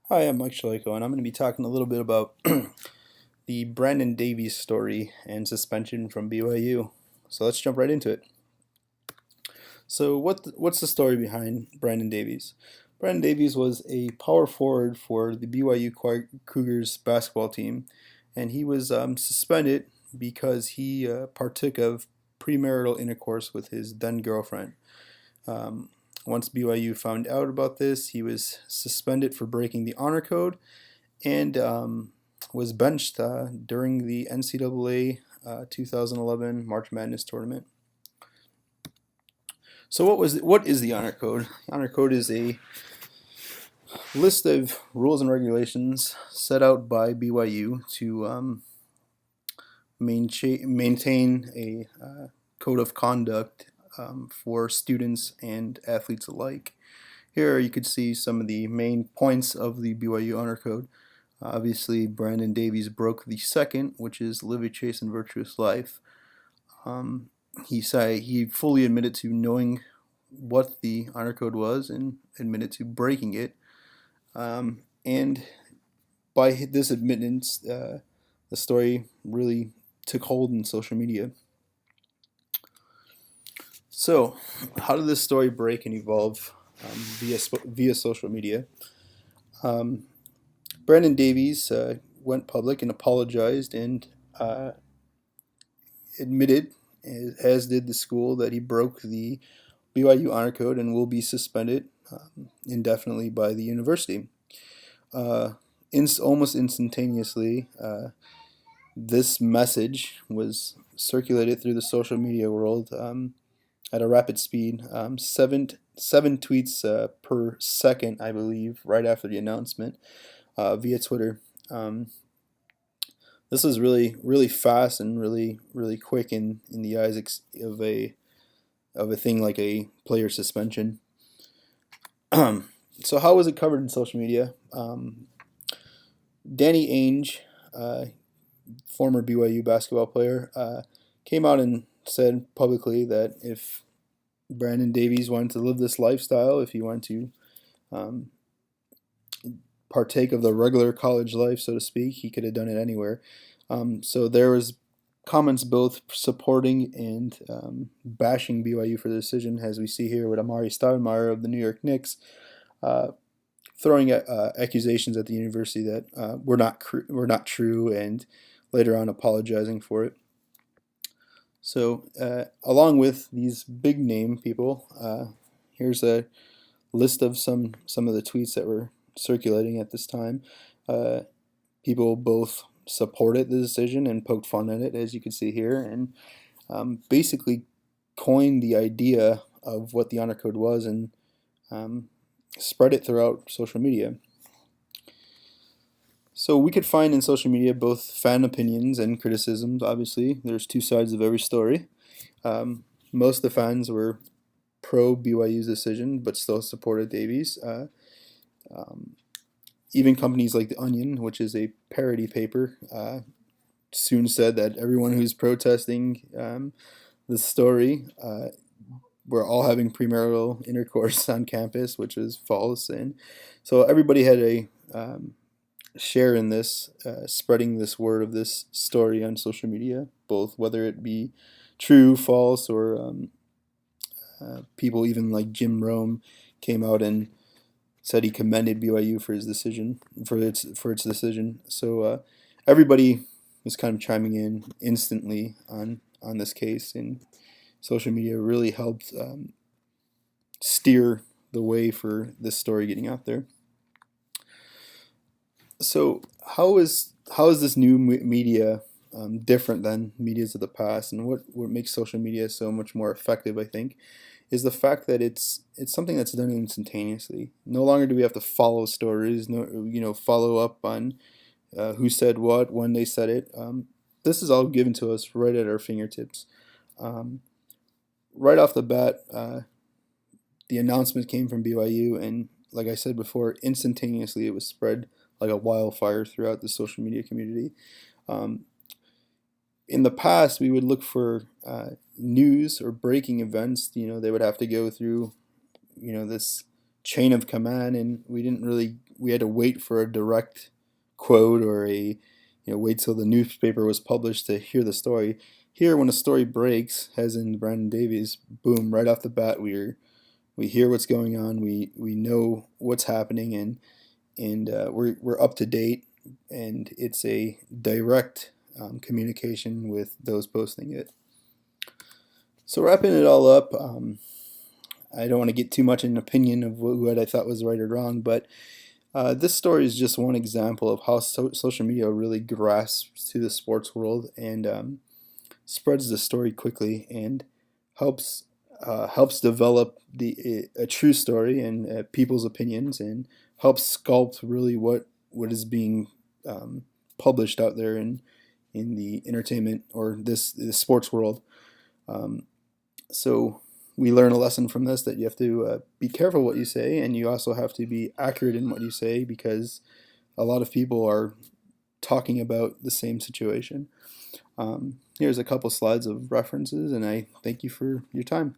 Hi, I'm Mike Shaleko, and I'm going to be talking a little bit about the Brandon Davies story and suspension from BYU. So let's jump right into it. So, what's the story behind Brandon Davies? Brandon Davies was a power forward for the BYU Cougars basketball team, and he was suspended because he partook of premarital intercourse with his then girlfriend. Um, Once BYU found out about this, he was suspended for breaking the honor code and was benched during the NCAA 2011 March Madness tournament. So what is the honor code? The honor code is a list of rules and regulations set out by BYU to maintain a code of conduct for students and athletes alike. Here you could see some of the main points of the BYU honor code. Obviously, Brandon Davies broke the second, which is live a chaste and virtuous life. Um, he fully admitted to knowing what the honor code was and admitted to breaking it. And by this admittance, the story really took hold in social media. So, how did this story break and evolve via social media? Um, Brandon Davies went public and apologized and uh, admitted, as did the school, that he broke the BYU honor code and will be suspended indefinitely by the university. Uh, Almost instantaneously, this message was circulated through the social media world at a rapid speed, seven tweets per second, I believe, right after the announcement via Twitter. This was really fast and really quick in the eyes of a thing like a player suspension. So how was it covered in social media? Danny Ainge, uh, former BYU basketball player, came out and said publicly that if Brandon Davies wanted to live this lifestyle, if he wanted to um, partake of the regular college life, so to speak, he could have done it anywhere. So there was comments both supporting and bashing BYU for the decision, as we see here with Amari Stoudemire of the New York Knicks uh, throwing accusations at the university that were not true, and later on apologizing for it. So, along with these big name people, here's a list of some of the tweets that were circulating at this time. Uh, People both supported the decision and poked fun at it, as you can see here, and basically coined the idea of what the honor code was and um, spread it throughout social media. So we could find in social media both fan opinions and criticisms. Obviously, there's two sides of every story. Most of the fans were pro BYU's decision, but still supported Davies. Um, Even companies like The Onion, which is a parody paper, soon said that everyone who's protesting the story were all having premarital intercourse on campus, which is false. And so everybody had a share in this, spreading this word of this story on social media, both whether it be true, false, or people even like Jim Rome came out and said he commended BYU for his decision, for its decision. So everybody was kind of chiming in instantly on this case, and social media really helped steer the way for this story getting out there. So how is this new media different than medias of the past, and what makes social media so much more effective? I think is the fact that it's something that's done instantaneously. No longer do we have to follow stories, no follow up on who said what when they said it. This is all given to us right at our fingertips. Um, right off the bat, the announcement came from BYU, and like I said before, instantaneously it was spread like a wildfire throughout the social media community. Um, in the past, we would look for news or breaking events. They would have to go through, this chain of command, and we didn't really we had to wait for a direct quote or wait till the newspaper was published to hear the story. Here, when a story breaks, as in Brandon Davies, boom, right off the bat, we hear what's going on. We know what's happening, and we're up to date, and it's a direct communication with those posting it. So wrapping it all up, I don't want to get too much in opinion of what I thought was right or wrong, but this story is just one example of how social media really grasps to the sports world and spreads the story quickly and helps helps develop a true story and people's opinions, and helps sculpt really what is being published out there in the entertainment or this sports world. Um, so we learn a lesson from this, that you have to be careful what you say, and you also have to be accurate in what you say, because a lot of people are talking about the same situation. Here's a couple slides of references, and I thank you for your time.